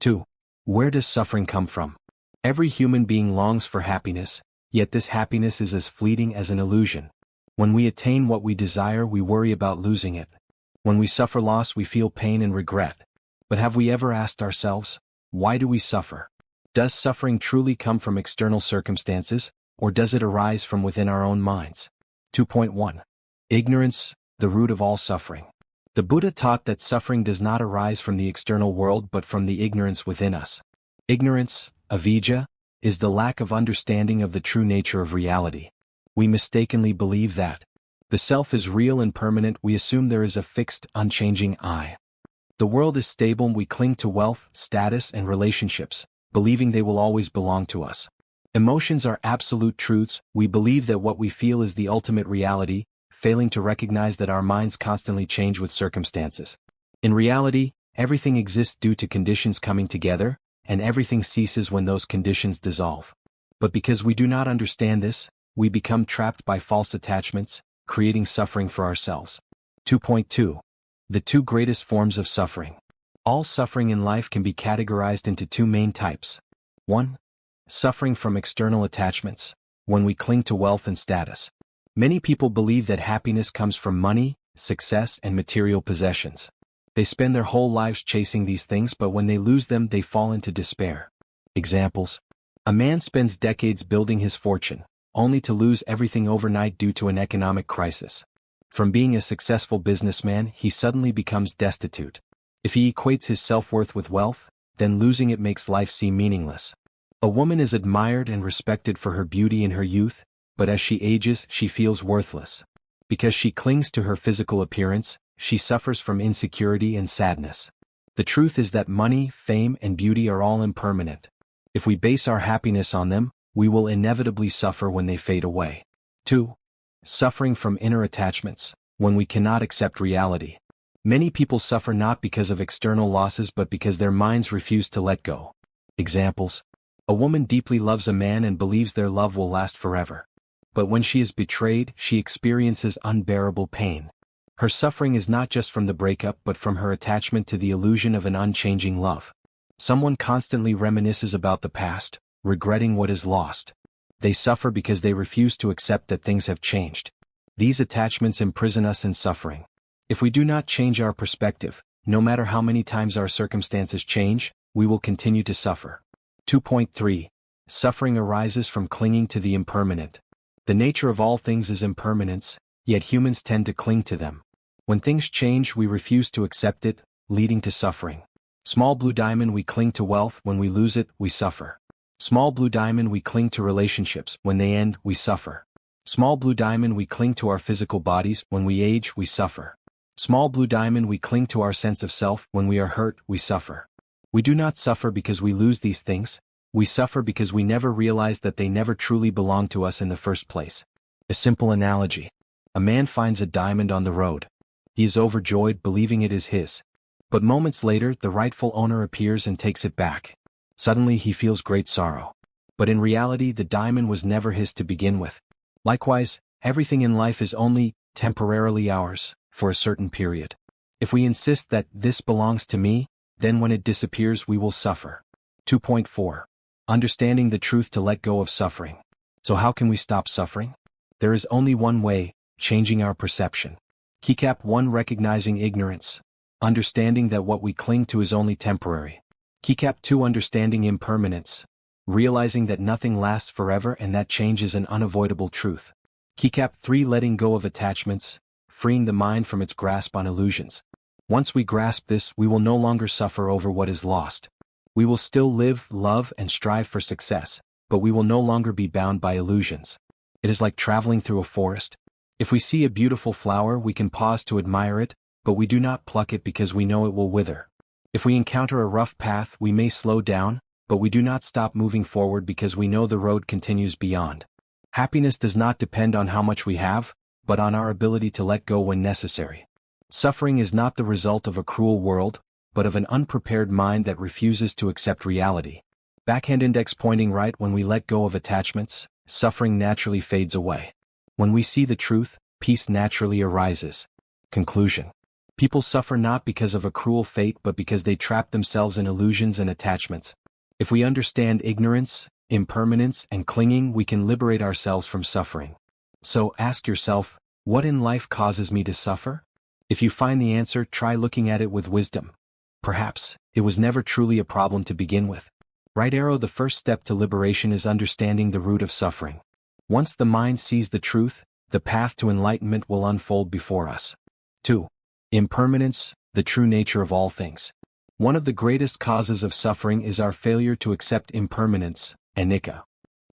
2. Where does suffering come from? Every human being longs for happiness, yet this happiness is as fleeting as an illusion. When we attain what we desire, we worry about losing it. When we suffer loss, we feel pain and regret. But have we ever asked ourselves, why do we suffer? Does suffering truly come from external circumstances, or does it arise from within our own minds? 2.1. Ignorance, the root of all suffering. The Buddha taught that suffering does not arise from the external world but from the ignorance within us. Ignorance, avijja, is the lack of understanding of the true nature of reality. We mistakenly believe that the self is real and permanent. We assume there is a fixed, unchanging I. The world is stable. We cling to wealth, status, and relationships, believing they will always belong to us. Emotions are absolute truths. We believe that what we feel is the ultimate reality, failing to recognize that our minds constantly change with circumstances. In reality, everything exists due to conditions coming together, and everything ceases when those conditions dissolve. But because we do not understand this, we become trapped by false attachments, creating suffering for ourselves. 2.2. The two greatest forms of suffering. All suffering in life can be categorized into two main types. 1. Suffering from external attachments, when we cling to wealth and status. Many people believe that happiness comes from money, success, and material possessions. They spend their whole lives chasing these things, but when they lose them, they fall into despair. Examples. A man spends decades building his fortune, only to lose everything overnight due to an economic crisis. From being a successful businessman, he suddenly becomes destitute. If he equates his self-worth with wealth, then losing it makes life seem meaningless. A woman is admired and respected for her beauty in her youth, but as she ages, she feels worthless. Because she clings to her physical appearance, she suffers from insecurity and sadness. The truth is that money, fame, and beauty are all impermanent. If we base our happiness on them, we will inevitably suffer when they fade away. 2. Suffering from inner attachments, when we cannot accept reality. Many people suffer not because of external losses but because their minds refuse to let go. Examples. A woman deeply loves a man and believes their love will last forever. But when she is betrayed, she experiences unbearable pain. Her suffering is not just from the breakup but from her attachment to the illusion of an unchanging love. Someone constantly reminisces about the past, regretting what is lost. They suffer because they refuse to accept that things have changed. These attachments imprison us in suffering. If we do not change our perspective, no matter how many times our circumstances change, we will continue to suffer. 2.3. Suffering arises from clinging to the impermanent. The nature of all things is impermanence, yet humans tend to cling to them. When things change, we refuse to accept it, leading to suffering. Small blue diamond, we cling to wealth. When we lose it, we suffer. Small blue diamond, we cling to relationships. When they end, we suffer. Small blue diamond, we cling to our physical bodies. When we age, we suffer. Small blue diamond, we cling to our sense of self. When we are hurt, we suffer. We do not suffer because we lose these things. We suffer because we never realize that they never truly belong to us in the first place. A simple analogy. A man finds a diamond on the road. He is overjoyed, believing it is his. But moments later, the rightful owner appears and takes it back. Suddenly he feels great sorrow. But in reality, the diamond was never his to begin with. Likewise, everything in life is only temporarily ours, for a certain period. If we insist that this belongs to me, then when it disappears we will suffer. 2.4. Understanding the truth to let go of suffering. So how can we stop suffering? There is only one way: changing our perception. Keycap 1. Recognizing ignorance. Understanding that what we cling to is only temporary. Keycap 2. Understanding impermanence. Realizing that nothing lasts forever and that change is an unavoidable truth. Keycap 3. Letting go of attachments, freeing the mind from its grasp on illusions. Once we grasp this, we will no longer suffer over what is lost. We will still live, love, and strive for success, but we will no longer be bound by illusions. It is like traveling through a forest. If we see a beautiful flower, we can pause to admire it, but we do not pluck it because we know it will wither. If we encounter a rough path, we may slow down, but we do not stop moving forward because we know the road continues beyond. Happiness does not depend on how much we have, but on our ability to let go when necessary. Suffering is not the result of a cruel world, but of an unprepared mind that refuses to accept reality. Backhand index pointing right. When we let go of attachments, suffering naturally fades away. When we see the truth, peace naturally arises. Conclusion. People suffer not because of a cruel fate but because they trap themselves in illusions and attachments. If we understand ignorance, impermanence, and clinging, we can liberate ourselves from suffering. So ask yourself, what in life causes me to suffer? If you find the answer, try looking at it with wisdom. Perhaps it was never truly a problem to begin with. Right arrow. The first step to liberation is understanding the root of suffering. Once the mind sees the truth, the path to enlightenment will unfold before us. 2. Impermanence, the true nature of all things. One of the greatest causes of suffering is our failure to accept impermanence, anicca.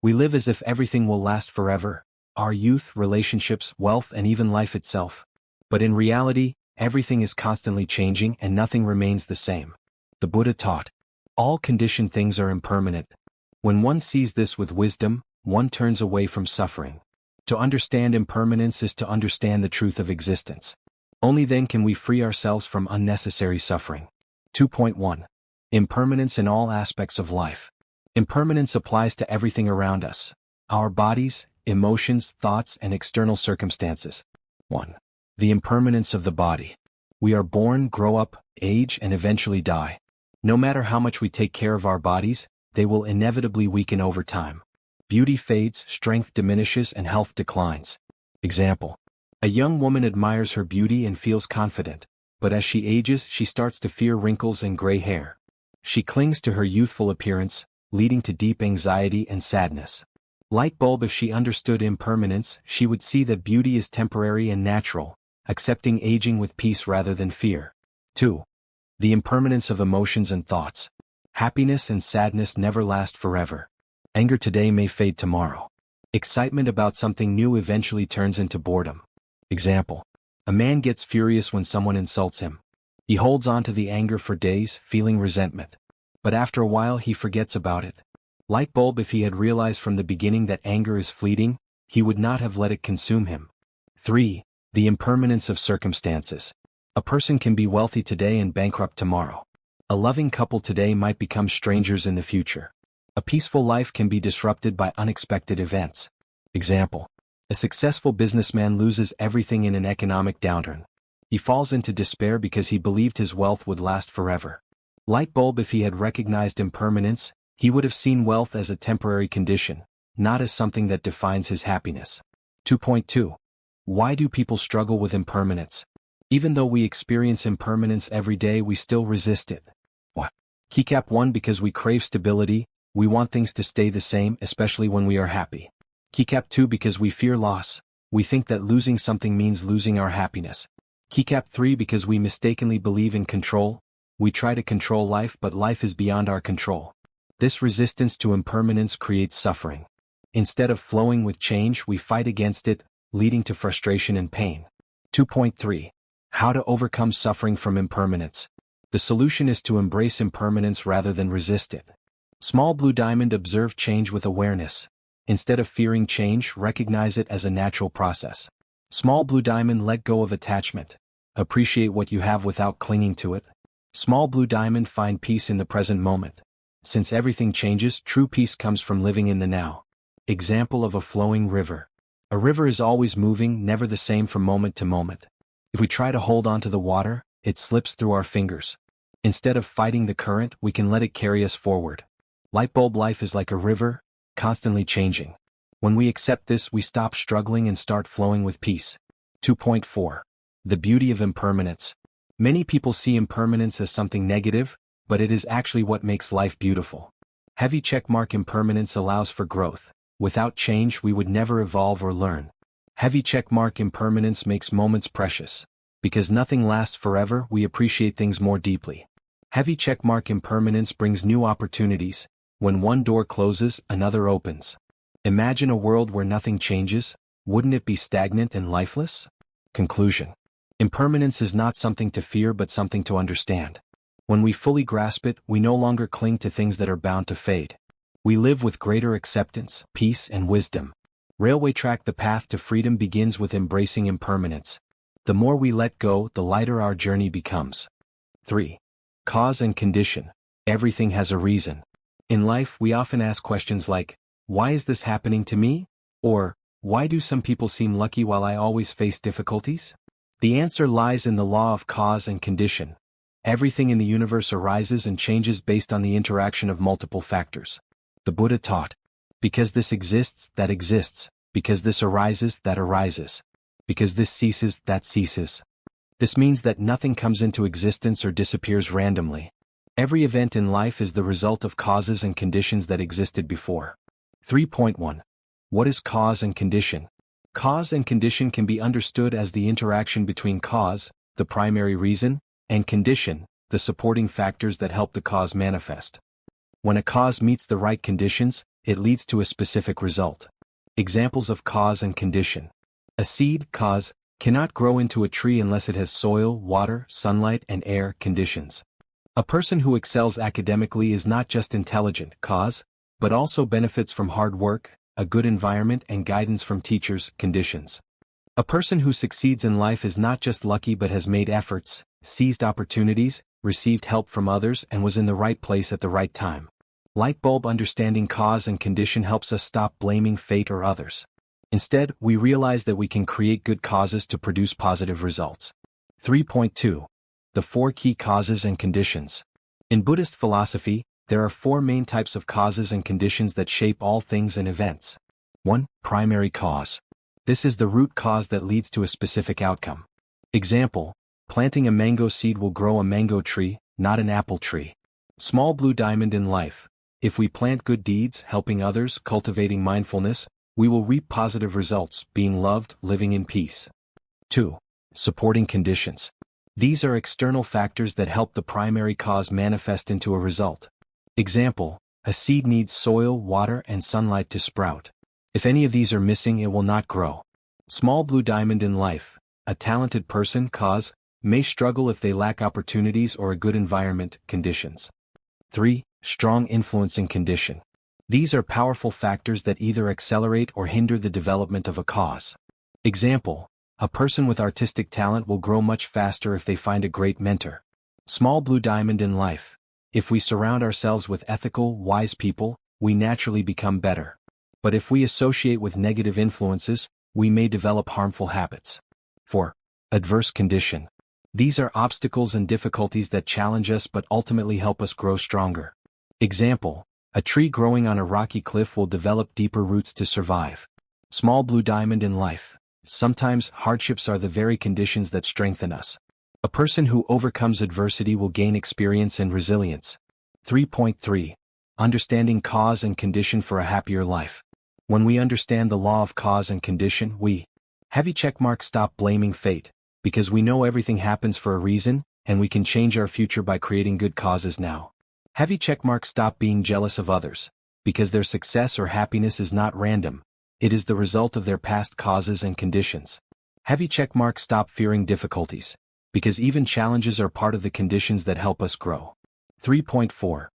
We live as if everything will last forever, our youth, relationships, wealth, and even life itself. But in reality, everything is constantly changing and nothing remains the same. The Buddha taught, all conditioned things are impermanent. When one sees this with wisdom, one turns away from suffering. To understand impermanence is to understand the truth of existence. Only then can we free ourselves from unnecessary suffering. 2.1. Impermanence in all aspects of life. Impermanence applies to everything around us: our bodies, emotions, thoughts, and external circumstances. 1. The impermanence of the body. We are born, grow up, age, and eventually die. No matter how much we take care of our bodies, they will inevitably weaken over time. Beauty fades, strength diminishes, and health declines. Example. A young woman admires her beauty and feels confident, but as she ages, she starts to fear wrinkles and gray hair. She clings to her youthful appearance, leading to deep anxiety and sadness. Light bulb. If she understood impermanence, she would see that beauty is temporary and natural, accepting aging with peace rather than fear. 2. The impermanence of emotions and thoughts. Happiness and sadness never last forever. Anger today may fade tomorrow. Excitement about something new eventually turns into boredom. Example. A man gets furious when someone insults him. He holds on to the anger for days, feeling resentment. But after a while he forgets about it. Light bulb. If he had realized from the beginning that anger is fleeting, he would not have let it consume him. 3. The impermanence of circumstances. A person can be wealthy today and bankrupt tomorrow. A loving couple today might become strangers in the future. A peaceful life can be disrupted by unexpected events. Example. A successful businessman loses everything in an economic downturn. He falls into despair because he believed his wealth would last forever. Light bulb. If he had recognized impermanence, he would have seen wealth as a temporary condition, not as something that defines his happiness. 2.2. Why do people struggle with impermanence? Even though we experience impermanence every day, we still resist it. What? Keycap 1. Because we crave stability, we want things to stay the same, especially when we are happy. Keycap 2. Because we fear loss, we think that losing something means losing our happiness. Keycap 3. Because we mistakenly believe in control, we try to control life, but life is beyond our control. This resistance to impermanence creates suffering. Instead of flowing with change, we fight against it, leading to frustration and pain. 2.3. How to overcome suffering from impermanence. The solution is to embrace impermanence rather than resist it. Small blue diamond. Observe change with awareness. Instead of fearing change, recognize it as a natural process. Small blue diamond. Let go of attachment. Appreciate what you have without clinging to it. Small blue diamond. Find peace in the present moment. Since everything changes, true peace comes from living in the now. Example of a flowing river. A river is always moving, never the same from moment to moment. If we try to hold on to the water, it slips through our fingers. Instead of fighting the current, we can let it carry us forward. Light bulb. Life is like a river, constantly changing. When we accept this, we stop struggling and start flowing with peace. 2.4. The beauty of impermanence. Many people see impermanence as something negative, but it is actually what makes life beautiful. Heavy checkmark. Impermanence allows for growth. Without change, we would never evolve or learn. Heavy checkmark. Impermanence makes moments precious. Because nothing lasts forever, we appreciate things more deeply. Heavy checkmark. Impermanence brings new opportunities. When one door closes, another opens. Imagine a world where nothing changes. Wouldn't it be stagnant and lifeless? Conclusion. Impermanence is not something to fear but something to understand. When we fully grasp it, we no longer cling to things that are bound to fade. We live with greater acceptance, peace, and wisdom. Railway track. The path to freedom begins with embracing impermanence. The more we let go, the lighter our journey becomes. 3. Cause and condition. Everything has a reason. In life, we often ask questions like, why is this happening to me? Or, why do some people seem lucky while I always face difficulties? The answer lies in the law of cause and condition. Everything in the universe arises and changes based on the interaction of multiple factors. The Buddha taught, because this exists, that exists, because this arises, that arises, because this ceases, that ceases. This means that nothing comes into existence or disappears randomly. Every event in life is the result of causes and conditions that existed before. 3.1. What is cause and condition? Cause and condition can be understood as the interaction between cause, the primary reason, and condition, the supporting factors that help the cause manifest. When a cause meets the right conditions, it leads to a specific result. Examples of cause and condition. A seed, cause, cannot grow into a tree unless it has soil, water, sunlight, and air conditions. A person who excels academically is not just intelligent, cause, but also benefits from hard work, a good environment, and guidance from teachers, conditions. A person who succeeds in life is not just lucky but has made efforts, seized opportunities, received help from others, and was in the right place at the right time. Light bulb understanding cause and condition helps us stop blaming fate or others. Instead, we realize that we can create good causes to produce positive results. 3.2. The 4 key causes and conditions. In Buddhist philosophy, there are 4 main types of causes and conditions that shape all things and events. 1. Primary cause. This is the root cause that leads to a specific outcome. Example, planting a mango seed will grow a mango tree, not an apple tree. Small blue diamond in life. If we plant good deeds, helping others, cultivating mindfulness, we will reap positive results, being loved, living in peace. 2. Supporting conditions. These are external factors that help the primary cause manifest into a result. Example, a seed needs soil, water, and sunlight to sprout. If any of these are missing, it will not grow. Small blue diamond in life. A talented person, cause, may struggle if they lack opportunities or a good environment, conditions. 3. Strong influencing condition. These are powerful factors that either accelerate or hinder the development of a cause. Example, a person with artistic talent will grow much faster if they find a great mentor. Small blue diamond in life. If we surround ourselves with ethical, wise people, we naturally become better. But if we associate with negative influences, we may develop harmful habits. 4. Adverse condition. These are obstacles and difficulties that challenge us but ultimately help us grow stronger. Example, a tree growing on a rocky cliff will develop deeper roots to survive. Small blue diamond in life. Sometimes hardships are the very conditions that strengthen us. A person who overcomes adversity will gain experience and resilience. 3.3. Understanding cause and condition for a happier life. When we understand the law of cause and condition, we heavy checkmark stop blaming fate, because we know everything happens for a reason, and we can change our future by creating good causes now. Heavy checkmark stop being jealous of others, because their success or happiness is not random, it is the result of their past causes and conditions. Heavy checkmark stop fearing difficulties, because even challenges are part of the conditions that help us grow. 3.4.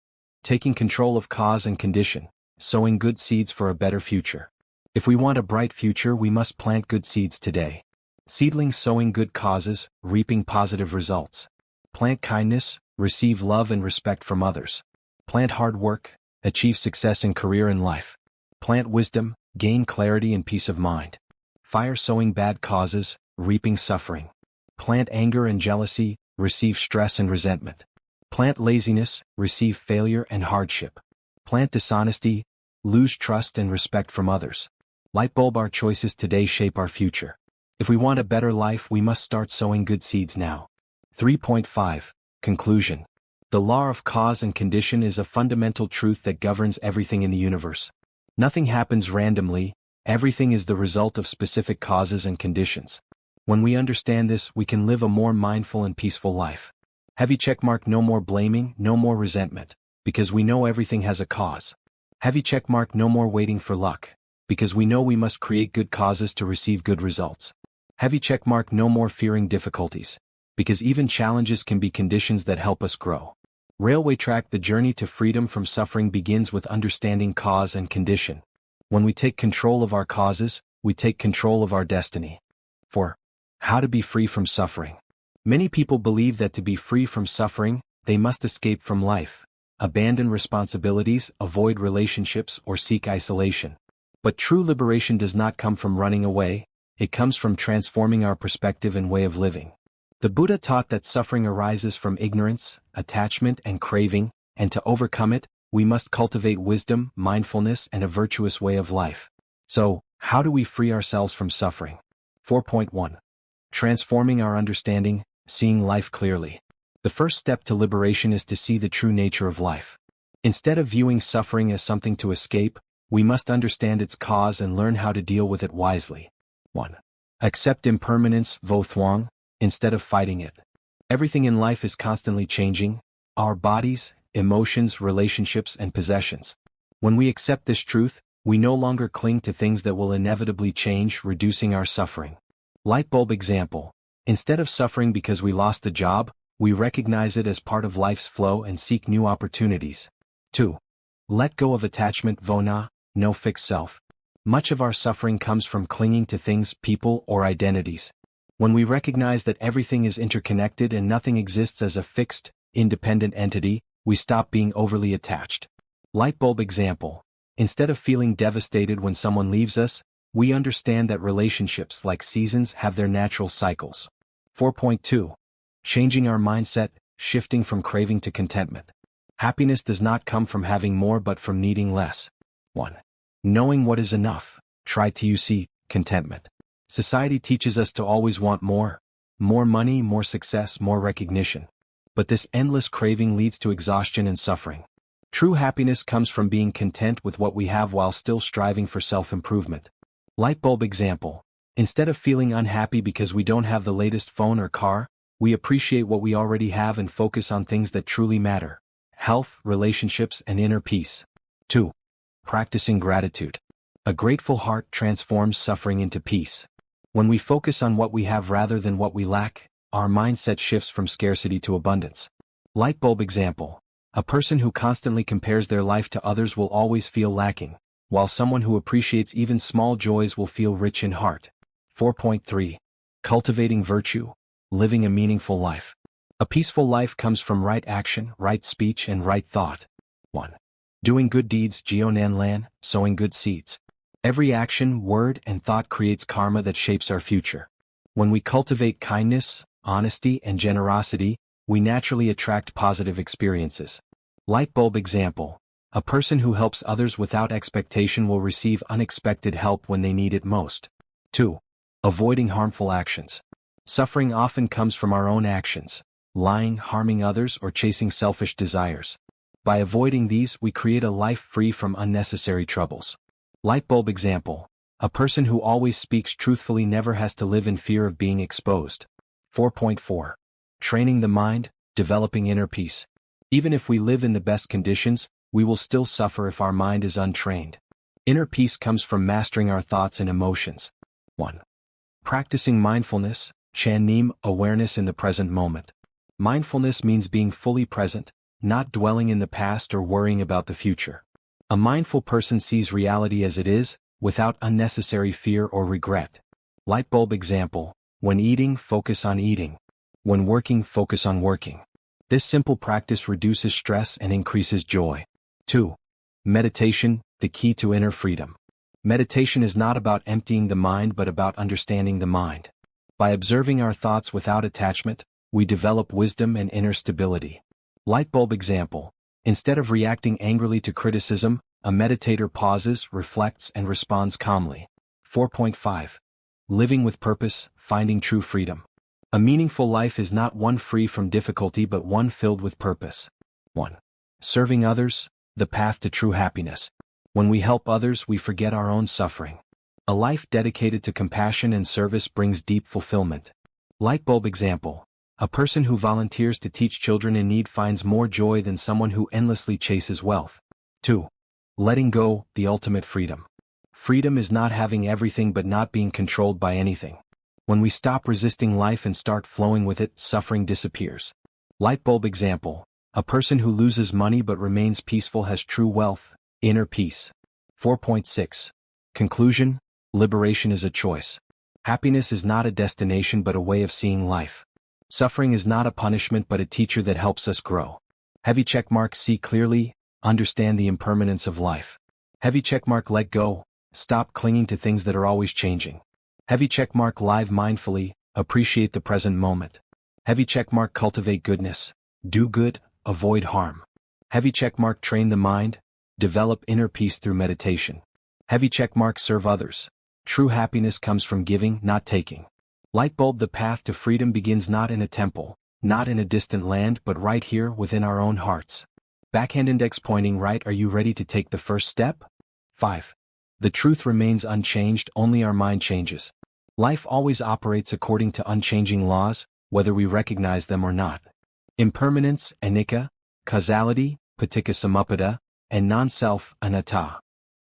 Taking control of cause and condition, sowing good seeds for a better future. If we want a bright future, we must plant good seeds today. Seedlings sowing good causes, reaping positive results. Plant kindness, receive love and respect from others. Plant hard work, achieve success in career and life. Plant wisdom, gain clarity and peace of mind. Fire sowing bad causes, reaping suffering. Plant anger and jealousy, receive stress and resentment. Plant laziness, receive failure and hardship. Plant dishonesty, lose trust and respect from others. Light bulb, our choices today shape our future. If we want a better life, we must start sowing good seeds now. 3.5. Conclusion. The law of cause and condition is a fundamental truth that governs everything in the universe. Nothing happens randomly, everything is the result of specific causes and conditions. When we understand this, we can live a more mindful and peaceful life. Heavy checkmark, no more blaming, no more resentment, because we know everything has a cause. Heavy checkmark, no more waiting for luck, because we know we must create good causes to receive good results. Heavy checkmark, no more fearing difficulties, because even challenges can be conditions that help us grow. Railway track, the journey to freedom from suffering begins with understanding cause and condition. When we take control of our causes, we take control of our destiny. 4. How to be free from suffering. Many people believe that to be free from suffering, they must escape from life, abandon responsibilities, avoid relationships, or seek isolation. But true liberation does not come from running away, it comes from transforming our perspective and way of living. The Buddha taught that suffering arises from ignorance, attachment, and craving, and to overcome it, we must cultivate wisdom, mindfulness, and a virtuous way of life. So, how do we free ourselves from suffering? 4.1. Transforming our understanding, seeing life clearly. The first step to liberation is to see the true nature of life. Instead of viewing suffering as something to escape, we must understand its cause and learn how to deal with it wisely. 1. Accept impermanence, Vo Thuong, instead of fighting it. Everything in life is constantly changing, our bodies, emotions, relationships, and possessions. When we accept this truth, we no longer cling to things that will inevitably change, reducing our suffering. Light bulb example. Instead of suffering because we lost a job, we recognize it as part of life's flow and seek new opportunities. 2. Let go of attachment, Vo Na, no fixed self. Much of our suffering comes from clinging to things, people, or identities. When we recognize that everything is interconnected and nothing exists as a fixed, independent entity, we stop being overly attached. Light bulb example. Instead of feeling devastated when someone leaves us, we understand that relationships, like seasons, have their natural cycles. 4.2. Changing our mindset, shifting from craving to contentment. Happiness does not come from having more but from needing less. 1. Knowing what is enough. Try to see contentment. Society teaches us to always want more money, more success, more recognition. But this endless craving leads to exhaustion and suffering. True happiness comes from being content with what we have while still striving for self-improvement. Light bulb example. Instead of feeling unhappy because we don't have the latest phone or car, we appreciate what we already have and focus on things that truly matter. Health, relationships, and inner peace. 2. Practicing gratitude. A grateful heart transforms suffering into peace. When we focus on what we have rather than what we lack, our mindset shifts from scarcity to abundance. Light bulb example. A person who constantly compares their life to others will always feel lacking, while someone who appreciates even small joys will feel rich in heart. 4.3. Cultivating virtue, living a meaningful life. A peaceful life comes from right action, right speech, and right thought. 1. Doing good deeds, Jio Nan Lan, sowing good seeds. Every action, word, and thought creates karma that shapes our future. When we cultivate kindness, honesty, and generosity, we naturally attract positive experiences. Light bulb example. A person who helps others without expectation will receive unexpected help when they need it most. 2. Avoiding harmful actions. Suffering often comes from our own actions, lying, harming others, or chasing selfish desires. By avoiding these, we create a life free from unnecessary troubles. Light bulb example. A person who always speaks truthfully never has to live in fear of being exposed. 4.4. Training the mind, developing inner peace. Even if we live in the best conditions, we will still suffer if our mind is untrained. Inner peace comes from mastering our thoughts and emotions. 1. Practicing mindfulness, Chan Neem, awareness in the present moment. Mindfulness means being fully present, not dwelling in the past or worrying about the future. A mindful person sees reality as it is, without unnecessary fear or regret. Light bulb example. When eating, focus on eating. When working, focus on working. This simple practice reduces stress and increases joy. 2. Meditation, the key to inner freedom. Meditation is not about emptying the mind but about understanding the mind. By observing our thoughts without attachment, we develop wisdom and inner stability. Light bulb example. Instead of reacting angrily to criticism, a meditator pauses, reflects, and responds calmly. 4.5. Living with purpose, finding true freedom. A meaningful life is not one free from difficulty but one filled with purpose. 1. Serving others, the path to true happiness. When we help others, we forget our own suffering. A life dedicated to compassion and service brings deep fulfillment. Light bulb example. A person who volunteers to teach children in need finds more joy than someone who endlessly chases wealth. 2. Letting go, the ultimate freedom. Freedom is not having everything but not being controlled by anything. When we stop resisting life and start flowing with it, suffering disappears. Light bulb example. A person who loses money but remains peaceful has true wealth, inner peace. 4.6. Conclusion, liberation is a choice. Happiness is not a destination but a way of seeing life. Suffering is not a punishment but a teacher that helps us grow. Heavy checkmark. See clearly, understand the impermanence of life. Heavy checkmark. Let go, stop clinging to things that are always changing. Heavy checkmark live mindfully, appreciate the present moment. Heavy checkmark cultivate goodness, do good, avoid harm. Heavy checkmark train the mind, develop inner peace through meditation. Heavy checkmark serve others. True happiness comes from giving, not taking. Light bulb the path to freedom begins not in a temple, not in a distant land but right here within our own hearts. Backhand index pointing right. Are you ready to take the first step? 5. The truth remains unchanged, only our mind changes. Life always operates according to unchanging laws, whether we recognize them or not. Impermanence, anicca, causality, paticca samuppada, and non-self, anatta.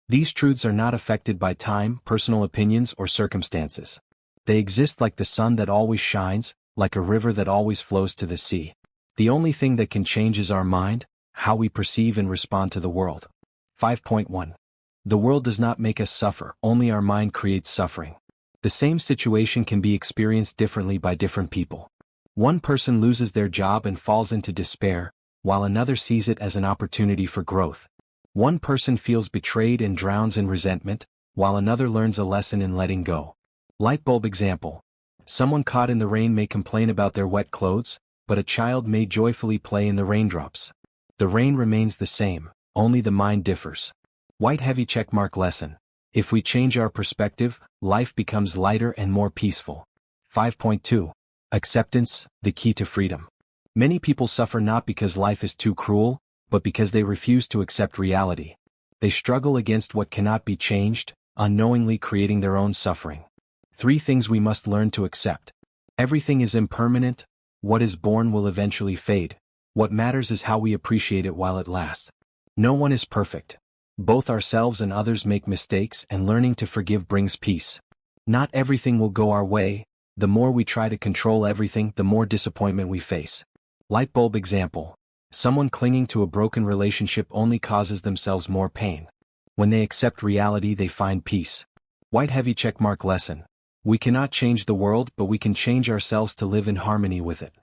These truths are not affected by time, personal opinions, or circumstances. They exist like the sun that always shines, like a river that always flows to the sea. The only thing that can change is our mind, how we perceive and respond to the world. 5.1. The world does not make us suffer, only our mind creates suffering. The same situation can be experienced differently by different people. One person loses their job and falls into despair, while another sees it as an opportunity for growth. One person feels betrayed and drowns in resentment, while another learns a lesson in letting go. Light bulb example. Someone caught in the rain may complain about their wet clothes, but a child may joyfully play in the raindrops. The rain remains the same, only the mind differs. White heavy checkmark lesson. If we change our perspective, life becomes lighter and more peaceful. 5.2. Acceptance, the key to freedom. Many people suffer not because life is too cruel, but because they refuse to accept reality. They struggle against what cannot be changed, unknowingly creating their own suffering. 3 things we must learn to accept. Everything is impermanent. What is born will eventually fade. What matters is how we appreciate it while it lasts. No one is perfect. Both ourselves and others make mistakes, and learning to forgive brings peace. Not everything will go our way. The more we try to control everything, the more disappointment we face. Light bulb example. Someone clinging to a broken relationship only causes themselves more pain. When they accept reality, they find peace. White heavy checkmark lesson. We cannot change the world, but we can change ourselves to live in harmony with it.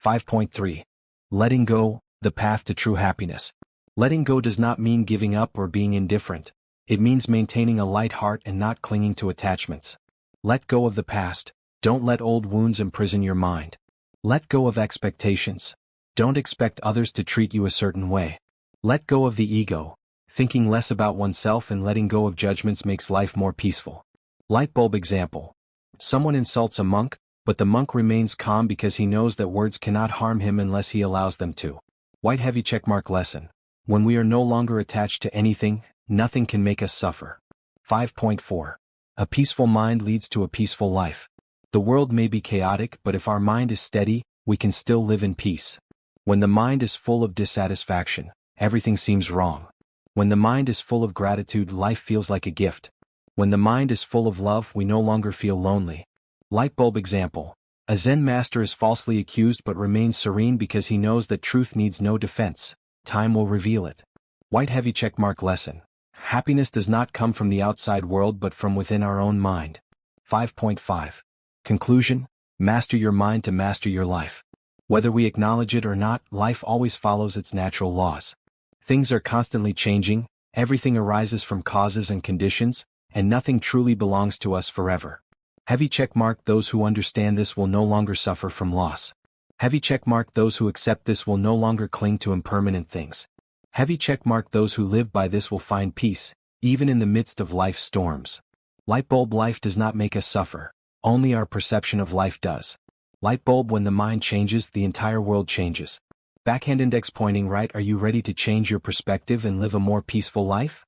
5.3. Letting go, the path to true happiness. Letting go does not mean giving up or being indifferent. It means maintaining a light heart and not clinging to attachments. Let go of the past. Don't let old wounds imprison your mind. Let go of expectations. Don't expect others to treat you a certain way. Let go of the ego. Thinking less about oneself and letting go of judgments makes life more peaceful. Light bulb example. Someone insults a monk, but the monk remains calm because he knows that words cannot harm him unless he allows them to. White heavy checkmark lesson. When we are no longer attached to anything, nothing can make us suffer. 5.4. A peaceful mind leads to a peaceful life. The world may be chaotic, but if our mind is steady, we can still live in peace. When the mind is full of dissatisfaction, everything seems wrong. When the mind is full of gratitude, life feels like a gift. When the mind is full of love, we no longer feel lonely. Light bulb example. A Zen master is falsely accused but remains serene because he knows that truth needs no defense. Time will reveal it. White heavy checkmark lesson. Happiness does not come from the outside world but from within our own mind. 5.5. Conclusion. Master your mind to master your life. Whether we acknowledge it or not, life always follows its natural laws. Things are constantly changing, everything arises from causes and conditions, and nothing truly belongs to us forever. Heavy checkmark. Those who understand this will no longer suffer from loss. Heavy checkmark. Those who accept this will no longer cling to impermanent things. Heavy checkmark. Those who live by this will find peace, even in the midst of life's storms. Light bulb. Life does not make us suffer. Only our perception of life does. Light bulb. When the mind changes, the entire world changes. Backhand index pointing right. Are you ready to change your perspective and live a more peaceful life?